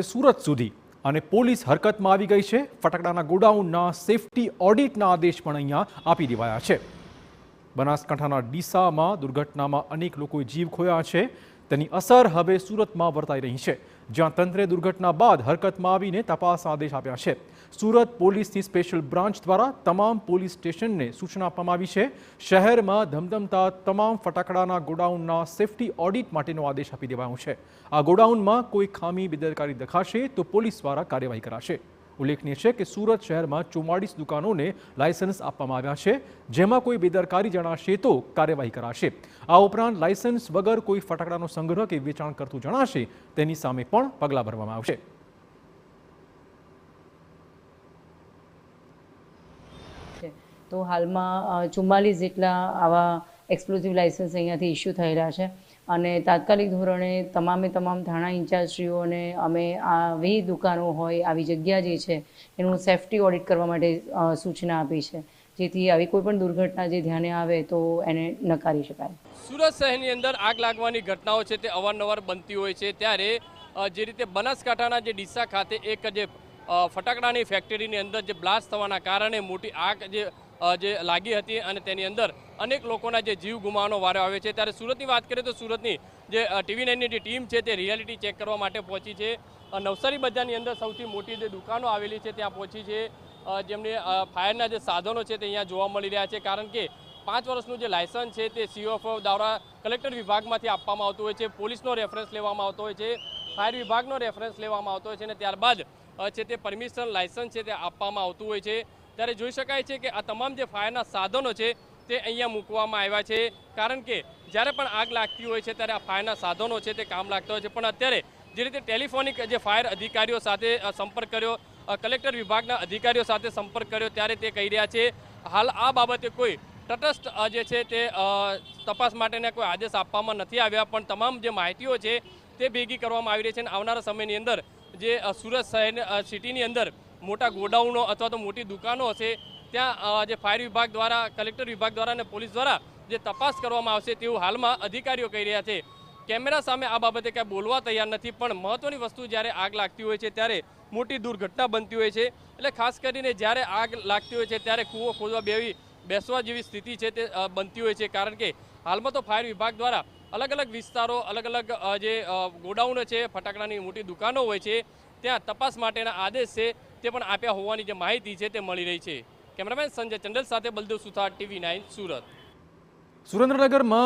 સુરત સુધી અને પોલીસ હરકતમાં આવી ગઈ છે। ફટાકડાના ગોડાઉનના સેફટી ઓડિટના આદેશ પણ અહીંયા આપી દેવાયા છે। બનાસકાંઠાના ડીસામાં દુર્ઘટનામાં અનેક લોકોએ જીવ ખોયા છે। તેની અસર હવે સુરતમાં વર્તાઈ રહી છે, જ્યાં તંત્રે દુર્ઘટના બાદ હરકતમાં આવીને તપાસના આદેશ આપ્યા છે। સુરત પોલીસની સ્પેશિયલ બ્રાન્ચ દ્વારા તમામ પોલીસ સ્ટેશનને સૂચના આપવામાં આવી છે। શહેરમાં ધમધમતા તમામ ફટાકડાના ગોડાઉનના સેફટી ઓડિટ માટેનો આદેશ આપી દેવાયો છે। આ ગોડાઉનમાં કોઈ ખામી બેદરકારી દેખાશે તો પોલીસ દ્વારા કાર્યવાહી કરાશે। ઉલ્લેખનીય છે કે સુરત શહેરમાં 44 દુકાનોને લાયસન્સ આપવામાં આવ્યા છે, જેમાં કોઈ બેદરકારી જણાશે તો કાર્યવાહી કરાશે। આ ઉપરાંત લાયસન્સ વગર કોઈ ફટાકડાનો સંગ્રહ કે વેચાણ કરતું જણાશે તેની સામે પણ પગલાં ભરવામાં આવશે। તો હાલમાં 44 જેટલા આવા એક્સપ્લોઝિવ લાયસન્સ અહીંયાથી ઇસ્યુ થયેલા છે અને તાત્કાલિક ધોરણે તમામ થાણા ઇન્ચાર્જશ્રીઓને અમે આવી દુકાનો હોય આવી જગ્યા જે છે એનું સેફટી ઓડિટ કરવા માટે સૂચના આપી છે, જેથી આવી કોઈ પણ દુર્ઘટના જે ધ્યાને આવે તો એને નકારી શકાય। સુરત શહેરની અંદર આગ લાગવાની ઘટનાઓ છે તે અવારનવાર બનતી હોય છે, ત્યારે જે રીતે બનાસકાંઠાના જે ડીસા ખાતે એક જે ફટાકડાની ફેક્ટરીની અંદર જે બ્લાસ્ટ થવાના કારણે મોટી આગ જે લાગી હતી અને તેની અંદર અનેક લોકોના જે જીવ ગુમાવવાનો વારો આવે છે, ત્યારે સુરતની વાત કરીએ તો સુરતની જે TV9ની જે ટીમ છે તે રિયાલિટી ચેક કરવા માટે પહોંચી છે। નવસારી બજારની અંદર સૌથી મોટી જે દુકાનો આવેલી છે ત્યાં પહોંચી છે, જેમની ફાયરના જે સાધનો છે તે અહીંયા જોવા મળી રહ્યા છે, કારણ કે 5 વર્ષનું જે લાયસન્સ છે તે COF દ્વારા કલેક્ટર વિભાગમાંથી આપવામાં આવતું હોય છે, પોલીસનો રેફરન્સ લેવામાં આવતો હોય છે, ફાયર વિભાગનો રેફરન્સ લેવામાં આવતો હોય છે અને ત્યારબાદ છે તે પરમિશન લાયસન્સ છે તે આપવામાં આવતું હોય છે। ત્યારે જોઈ શકાય છે કે આ તમામ જે ફાયરના સાધનો છે તે અહીંયા મૂકવામાં આવ્યા છે, કારણ કે જ્યારે પણ આગ લાગતી હોય છે ત્યારે આ ફાયરના સાધનો છે તે કામ લાગતા હોય છે, પણ અત્યારે જે રીતે ટેલિફોનિક જે ફાયર અધિકારીઓ સાથે સંપર્ક કર્યો, કલેક્ટર વિભાગના અધિકારીઓ સાથે સંપર્ક કર્યો, ત્યારે તે કહી રહ્યા છે હાલ આ બાબતે કોઈ તટસ્થ જે છે તે તપાસ માટેના કોઈ આદેશ આપવામાં નથી આવ્યા, પણ તમામ જે માહિતીઓ છે તે ભેગી કરવામાં આવી રહી છે અને આવનારા સમયની અંદર જે સુરત શહેર સિટીની અંદર મોટા ગોડાઉનો અથવા તો મોટી દુકાનો હશે ત્યાં જે ફાયર વિભાગ દ્વારા, કલેક્ટર વિભાગ દ્વારા અને પોલીસ દ્વારા જે તપાસ કરવામાં આવશે તેવું હાલમાં અધિકારીઓ કહી રહ્યા છે। કેમેરા સામે આ બાબતે કાંઈ બોલવા તૈયાર નથી, પણ મહત્વની વસ્તુ જ્યારે આગ લાગતી હોય છે ત્યારે મોટી દુર્ઘટના બનતી હોય છે, એટલે ખાસ કરીને જ્યારે આગ લાગતી હોય છે ત્યારે કૂવો ખોદવા બેસવા જેવી સ્થિતિ છે તે બનતી હોય છે, કારણ કે હાલમાં તો ફાયર વિભાગ દ્વારા અલગ અલગ વિસ્તારો, અલગ અલગ જે ગોડાઉનો છે, ફટાકડાની મોટી દુકાનો હોય છે ત્યાં તપાસ માટેના આદેશ છે તે પણ આપ્યા હોવાની જે માહિતી છે તે મળી રહી છે। કેમેરામેન સંજય ચંડલ સાથે બલદેવ સુથાર, TV9 સુરત। સુરેન્દ્રનગરમાં